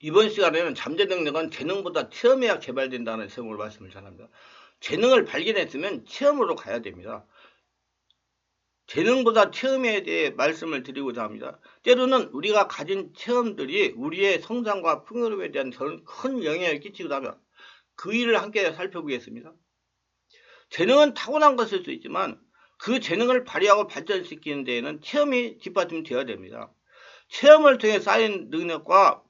이번 시간에는 잠재 능력은 재능보다 체험해야 개발된다는 제목으로 말씀을 전합니다. 재능을 발견했으면 체험으로 가야 됩니다. 재능보다 체험에 대해 말씀을 드리고자 합니다. 때로는 우리가 가진 체험들이 우리의 성장과 풍요로움에 대한 큰 영향을 끼치기도 하며 그 일을 함께 살펴보겠습니다. 재능은 타고난 것일 수 있지만 그 재능을 발휘하고 발전시키는 데에는 체험이 뒷받침되어야 됩니다. 체험을 통해 쌓인 능력과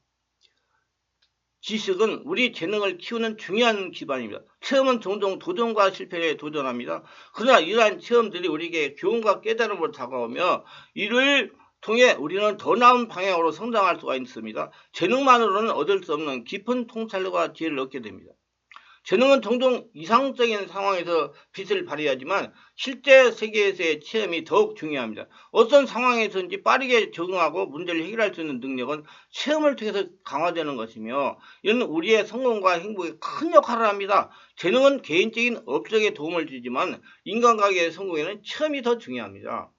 지식은 우리 재능을 키우는 중요한 기반입니다. 체험은 종종 도전과 실패에 도전합니다. 그러나 이러한 체험들이 우리에게 교훈과 깨달음으로 다가오며 이를 통해 우리는 더 나은 방향으로 성장할 수가 있습니다. 재능만으로는 얻을 수 없는 깊은 통찰과 지혜를 얻게 됩니다. 재능은 종종 이상적인 상황에서 빛을 발휘하지만 실제 세계에서의 체험이 더욱 중요합니다. 어떤 상황에서든지 빠르게 적응하고 문제를 해결할 수 있는 능력은 체험을 통해서 강화되는 것이며 이는 우리의 성공과 행복에 큰 역할을 합니다. 재능은 개인적인 업적에 도움을 주지만 인간관계의 성공에는 체험이 더 중요합니다.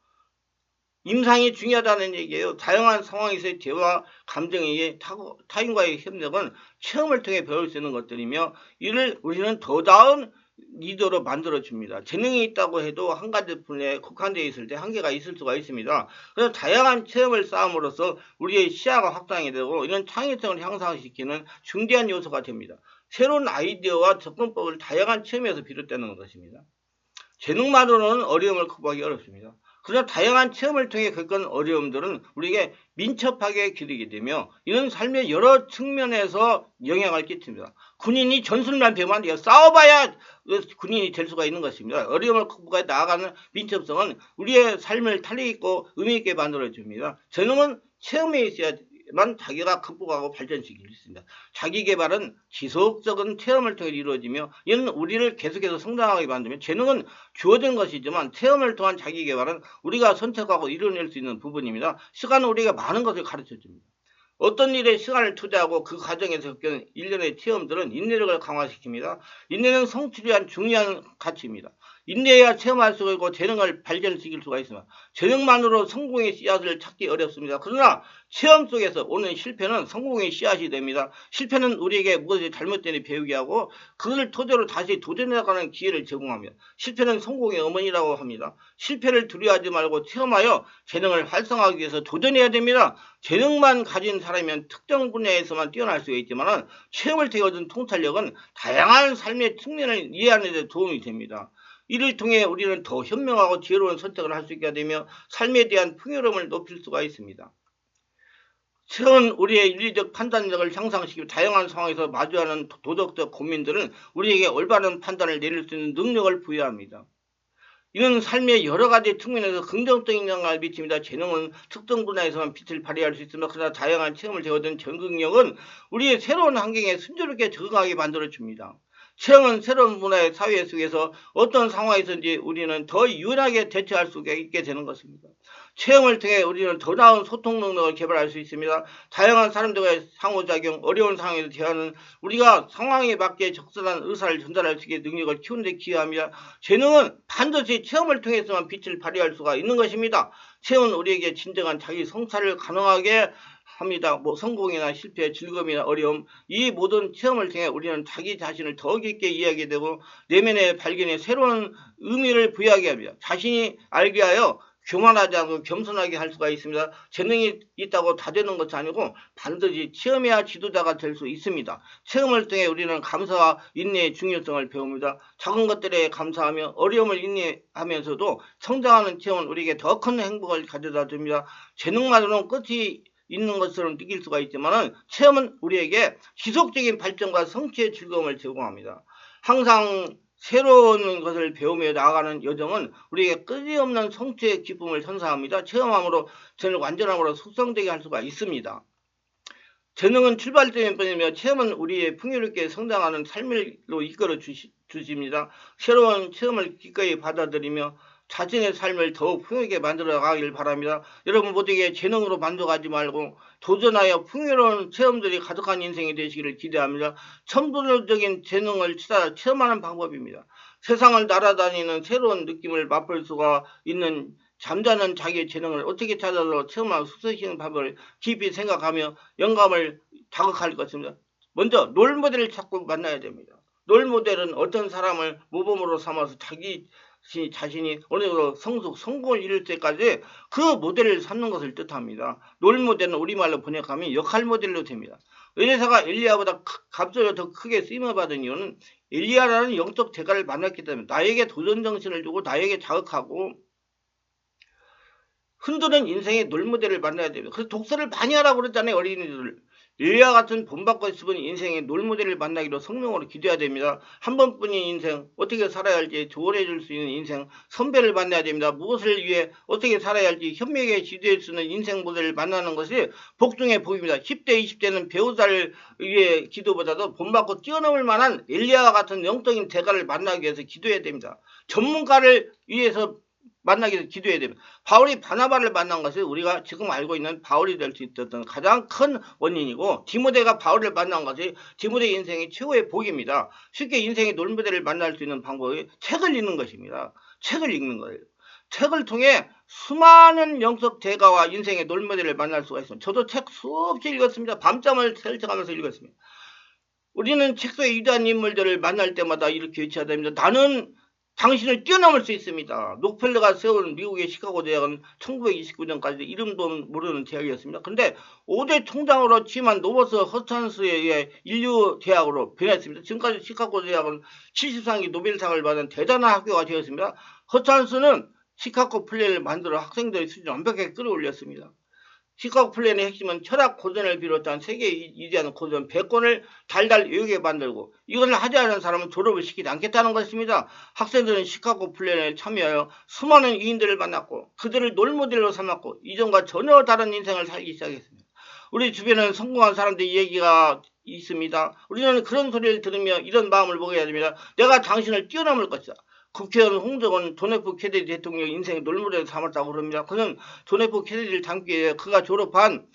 임상이 중요하다는 얘기예요. 다양한 상황에서의 대화, 감정의 타인과의 협력은 체험을 통해 배울 수 있는 것들이며 이를 우리는 더 나은 리더로 만들어줍니다. 재능이 있다고 해도 한 가지 분야에 국한되어 있을 때 한계가 있을 수가 있습니다. 그래서 다양한 체험을 쌓음으로써 우리의 시야가 확장이 되고 이런 창의성을 향상시키는 중대한 요소가 됩니다. 새로운 아이디어와 접근법을 다양한 체험에서 비롯되는 것입니다. 재능만으로는 어려움을 극복하기 어렵습니다. 그러나 다양한 체험을 통해 겪은 어려움들은 우리에게 민첩하게 기르게 되며 이는 삶의 여러 측면에서 영향을 끼칩니다. 군인이 전술만 배우면 돼요. 싸워봐야 군인이 될 수가 있는 것입니다. 어려움을 극복해 나아가는 민첩성은 우리의 삶을 탄력있고 의미있게 만들어줍니다. 재능은 체험에 있어야만 자기가 극복하고 발전시킬 수 있습니다. 자기개발은 지속적인 체험을 통해 이루어지며 이는 우리를 계속해서 성장하게 만들며 재능은 주어진 것이지만 체험을 통한 자기개발은 우리가 선택하고 이뤄낼 수 있는 부분입니다. 시간은 우리가 많은 것을 가르쳐줍니다. 어떤 일에 시간을 투자하고 그 과정에서 겪은 일련의 체험들은 인내력을 강화시킵니다. 인내는 성취를 위한 중요한 가치입니다. 인내해야 체험할 수 있고 재능을 발전시킬 수가 있습니다. 재능만으로 성공의 씨앗을 찾기 어렵습니다. 그러나 체험 속에서 오는 실패는 성공의 씨앗이 됩니다. 실패는 우리에게 무엇이 잘못되는지 배우게 하고 그것을 토대로 다시 도전해나가는 기회를 제공합니다. 실패는 성공의 어머니라고 합니다. 실패를 두려워하지 말고 체험하여 재능을 활성화하기 위해서 도전해야 됩니다. 재능만 가진 사람이면 특정 분야에서만 뛰어날 수 있지만 체험을 통해 얻은 통찰력은 다양한 삶의 측면을 이해하는 데 도움이 됩니다. 이를 통해 우리는 더 현명하고 지혜로운 선택을 할 수 있게 되며 삶에 대한 풍요로움을 높일 수가 있습니다. 체험은 우리의 윤리적 판단력을 향상시키고 다양한 상황에서 마주하는 도덕적 고민들은 우리에게 올바른 판단을 내릴 수 있는 능력을 부여합니다. 이는 삶의 여러 가지 측면에서 긍정적인 영향을 미칩니다. 재능은 특정 분야에서만 빛을 발휘할 수 있으며 그러나 다양한 체험을 얻은 적응력은 우리의 새로운 환경에 순조롭게 적응하게 만들어줍니다. 체험은 새로운 문화의 사회 속에서 어떤 상황에서든지 우리는 더 유연하게 대처할 수 있게 되는 것입니다. 체험을 통해 우리는 더 나은 소통 능력을 개발할 수 있습니다. 다양한 사람들과의 상호작용, 어려운 상황에서 대하는 우리가 상황에 맞게 적절한 의사를 전달할 수 있게 능력을 키우는 데 기여합니다. 재능은 반드시 체험을 통해서만 빛을 발휘할 수가 있는 것입니다. 체험은 우리에게 진정한 자기 성찰을 가능하게 합니다. 성공이나 실패, 즐거움이나 어려움 이 모든 체험을 통해 우리는 자기 자신을 더 깊게 이해하게 되고 내면의 발견에 새로운 의미를 부여하게 합니다. 자신이 알게 하여 교만하지 않고 겸손하게 할 수가 있습니다. 재능이 있다고 다 되는 것이 아니고 반드시 체험해야 지도자가 될 수 있습니다. 체험을 통해 우리는 감사와 인내의 중요성을 배웁니다. 작은 것들에 감사하며 어려움을 인내하면서도 성장하는 체험은 우리에게 더 큰 행복을 가져다 줍니다. 재능만으로는 끝이 있는 것처럼 느낄 수가 있지만 체험은 우리에게 지속적인 발전과 성취의 즐거움을 제공합니다. 항상 새로운 것을 배우며 나아가는 여정은 우리에게 끊임없는 성취의 기쁨을 선사합니다. 체험함으로 저는 완전함으로 숙성되게 할 수가 있습니다. 재능은 출발점일 뿐이며 체험은 우리의 풍요롭게 성장하는 삶으로 이끌어 주십니다. 새로운 체험을 기꺼이 받아들이며 자신의 삶을 더욱 풍요롭게 만들어 가길 바랍니다. 여러분 모두에게 재능으로 만족하지 말고 도전하여 풍요로운 체험들이 가득한 인생이 되시기를 기대합니다. 천부적인 재능을 체험하는 방법입니다. 세상을 날아다니는 새로운 느낌을 맛볼 수가 있는 잠자는 자기의 재능을 어떻게 찾아서 체험하고 숙성시키는 방법을 깊이 생각하며 영감을 자극할 것입니다. 먼저 롤모델을 찾고 만나야 됩니다. 롤모델은 어떤 사람을 모범으로 삼아서 자기 자신이 어느 정도 성공을 이룰 때까지 그 모델을 삼는 것을 뜻합니다. 롤모델은 우리말로 번역하면 역할 모델로 됩니다. 의뢰사가 엘리야보다 갑자기 더 크게 쓰임을 받은 이유는 엘리야라는 영적 대가를 만났기 때문에 나에게 도전 정신을 주고 나에게 자극하고 흔드는 인생의 롤모델을 만나야 됩니다. 그래서 독서를 많이 하라고 그랬잖아요. 어린이들. 엘리야 같은 본받고 싶은 인생의 롤모델을 만나기로 성령으로 기도해야 됩니다. 한 번뿐인 인생, 어떻게 살아야 할지 조언해 줄 수 있는 인생, 선배를 만나야 됩니다. 무엇을 위해 어떻게 살아야 할지 현명하게 지도할 수 있는 인생 모델을 만나는 것이 복 중의 복입니다. 10대, 20대는 배우자를 위해 기도보다도 본받고 뛰어넘을 만한 엘리야 같은 영적인 대가를 만나기 위해서 기도해야 됩니다. 전문가를 위해서 만나기 위해서 기도해야 됩니다. 바울이 바나바를 만난 것이 우리가 지금 알고 있는 바울이 될 수 있었던 가장 큰 원인이고, 디모데가 바울을 만난 것이 디모데 인생의 최고의 복입니다. 쉽게 인생의 롤모델을 만날 수 있는 방법이 책을 읽는 것입니다. 책을 읽는 거예요. 책을 통해 수많은 영적 대가와 인생의 롤모델을 만날 수가 있습니다. 저도 책 수없이 읽었습니다. 밤잠을 설정하면서 읽었습니다. 우리는 책 속의 위대한 인물들을 만날 때마다 이렇게 외쳐야 됩니다. 나는 당신을 뛰어넘을 수 있습니다. 록펠러가 세운 미국의 시카고 대학은 1929년까지 이름도 모르는 대학이었습니다. 그런데 5대 총장으로 취임한 로버트 허찬스에 의해 인류 대학으로 변했습니다. 지금까지 시카고 대학은 73기 노벨상을 받은 대단한 학교가 되었습니다. 허찬스는 시카고 플랜을 만들어 학생들의 수준을 완벽하게 끌어올렸습니다. 시카고 플랜의 핵심은 철학 고전을 비롯한 세계에 이지하는 고전 100권을 달달 외우게 만들고, 이것을 하지 않은 사람은 졸업을 시키지 않겠다는 것입니다. 학생들은 시카고 플랜에 참여하여 수많은 위인들을 만났고 그들을 롤모델로 삼았고 이전과 전혀 다른 인생을 살기 시작했습니다. 우리 주변에는 성공한 사람들의 얘기가 있습니다. 우리는 그런 소리를 들으며 이런 마음을 먹어야 됩니다. 내가 당신을 뛰어넘을 것이다. 국회의원 홍정은 존 F 케네디 대통령 인생의 롤모델을 삼았다고 그럽니다. 그는 존 F 케네디를 닮기 위해 그가 졸업한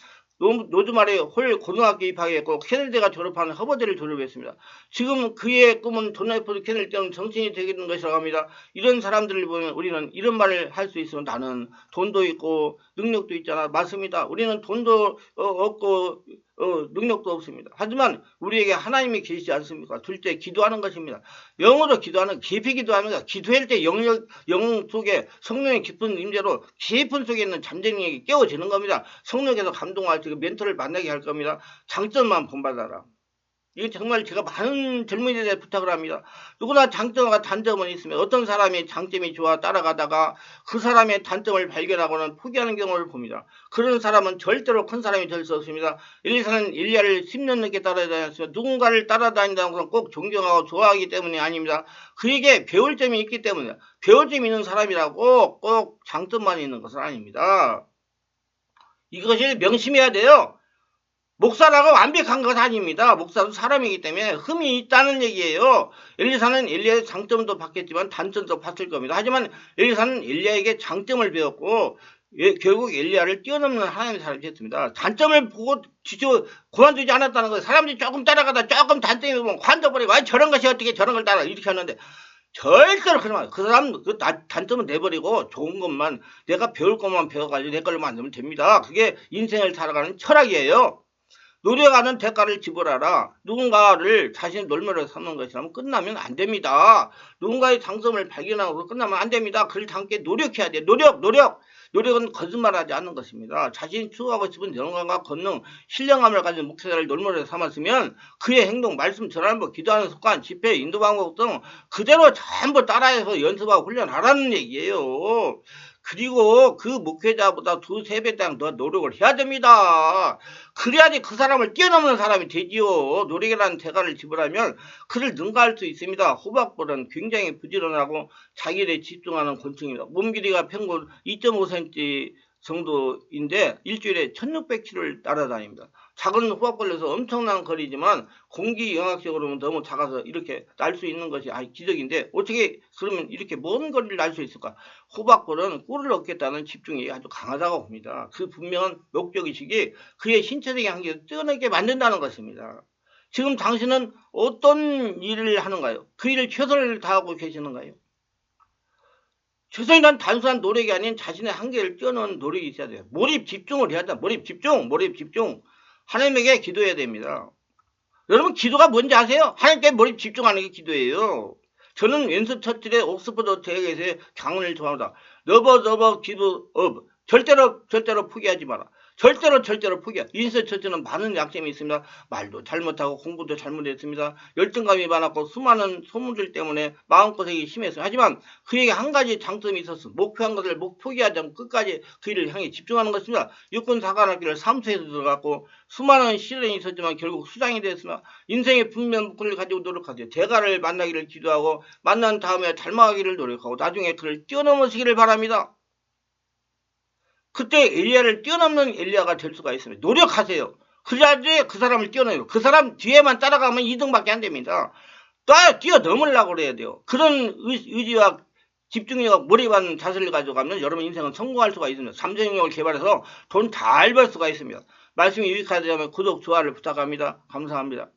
노즈마리 홀 고등학교 입학했고 케네디가 졸업한 허버드를 졸업했습니다. 지금 그의 꿈은 존 F 케네디 때는 정신이 되겠는 것이라고 합니다. 이런 사람들을 보면 우리는 이런 말을 할 수 있으면 나는 돈도 있고 능력도 있잖아. 맞습니다. 우리는 돈도 없고 능력도 없습니다. 하지만 우리에게 하나님이 계시지 않습니까? 둘째, 기도하는 것입니다. 영어로 기도하는, 깊이 기도합니다. 기도할 때 영 속에 성령의 깊은 임재로 깊은 속에 있는 잠재력이 깨워지는 겁니다. 성령께서 감동할 때 멘토를 만나게 할 겁니다. 장점만 본받아라. 이게 정말 제가 많은 젊은이들에 부탁을 합니다. 누구나 장점과 단점은 있으면 어떤 사람이 장점이 좋아 따라가다가 그 사람의 단점을 발견하고는 포기하는 경우를 봅니다. 그런 사람은 절대로 큰 사람이 될 수 없습니다. 엘리사는 엘리야를 10년 넘게 따라다녔으며 누군가를 따라다닌다는 것은 꼭 존경하고 좋아하기 때문이 아닙니다. 그에게 배울 점이 있기 때문에, 배울 점이 있는 사람이라고 꼭 장점만 있는 것은 아닙니다. 이것을 명심해야 돼요. 목사라고 완벽한 것 아닙니다. 목사도 사람이기 때문에 흠이 있다는 얘기예요. 엘리사는 엘리야의 장점도 봤겠지만 단점도 봤을 겁니다. 하지만 엘리사는 엘리야에게 장점을 배웠고 결국 엘리야를 뛰어넘는 하나님의 사람이 됐습니다. 단점을 보고 그만두지 않았다는 거예요. 사람들이 조금 따라가다 조금 단점이 보면 관둬버리고 저런 것이 어떻게 저런 걸 따라 이렇게 하는데 절대로 그러면 그 사람 그 단점은 내버리고 좋은 것만, 내가 배울 것만 배워가지고 내 걸로 만들면 됩니다. 그게 인생을 살아가는 철학이에요. 노력하는 대가를 지불하라. 누군가를 자신의 롤모델로 삼는 것이라면 끝나면 안 됩니다. 누군가의 장점을 발견하고 끝나면 안 됩니다. 그를 함께 노력해야 돼요. 노력은 거짓말하지 않는 것입니다. 자신이 추구하고 싶은 영광과 권능, 신령함을 가진 목회자를 롤모델로 삼았으면 그의 행동, 말씀, 전하는 법, 기도하는 습관, 집회, 인도 방법 등 그대로 전부 따라해서 연습하고 훈련하라는 얘기예요. 그리고 그 목회자보다 2-3배 이상 더 노력을 해야 됩니다. 그래야지 그 사람을 뛰어넘는 사람이 되지요. 노력이라는 대가를 지불하면 그를 능가할 수 있습니다. 호박벌은 굉장히 부지런하고 자기에 집중하는 곤충입니다. 몸 길이가 평균 2.5cm 정도인데 일주일에 1600km를 따라다닙니다. 작은 호박벌레에서 엄청난 거리지만 공기 영향적으로는 너무 작아서 이렇게 날 수 있는 것이 기적인데 어떻게 그러면 이렇게 먼 거리를 날 수 있을까? 호박벌은 꿀을 얻겠다는 집중이 아주 강하다고 봅니다. 그 분명한 목적의식이 그의 신체적인 한계를 뛰어나게 만든다는 것입니다. 지금 당신은 어떤 일을 하는가요? 그 일을 최선을 다하고 계시는가요? 최선을 다한 단순한 노력이 아닌 자신의 한계를 뛰어넘는 노력이 있어야 돼요. 몰입 집중을 해야 돼. 몰입 집중. 하나님에게 기도해야 됩니다. 여러분 기도가 뭔지 아세요? 하나님께 몰입 집중하는 게 기도예요. 저는 윈스턴 처칠의 옥스퍼드 대학에서의 강언을 좋아합니다. Never give up. 절대로 포기하지 마라. 절대로 포기하. 윈스턴 처칠은 많은 약점이 있습니다. 말도 잘못하고 공부도 잘못했습니다. 열등감이 많았고 수많은 소문들 때문에 마음고생이 심했어요. 하지만 그에게 한 가지 장점이 있었어. 목표한 것을 포기하지 않고 끝까지 그 일을 향해 집중하는 것입니다. 육군사관학교를 사무소에서 들어갔고 수많은 시련이 있었지만 결국 수장이 되었으며 인생의 분명을 가지고 노력하세요. 대가를 만나기를 기도하고 만난 다음에 닮아가기를 노력하고 나중에 그를 뛰어넘으시기를 바랍니다. 그때 엘리야를 뛰어넘는 엘리야가 될 수가 있습니다. 노력하세요. 그래야지 그 사람을 뛰어넘어요. 그 사람 뒤에만 따라가면 2등밖에 안 됩니다. 뛰어넘으려고 그래야 돼요. 그런 의지와 집중력, 몰입한 자세를 가져가면 여러분 인생은 성공할 수가 있습니다. 삼성영역을 개발해서 돈 잘 벌 수가 있습니다. 말씀이 유익하다면 구독, 좋아요를 부탁합니다. 감사합니다.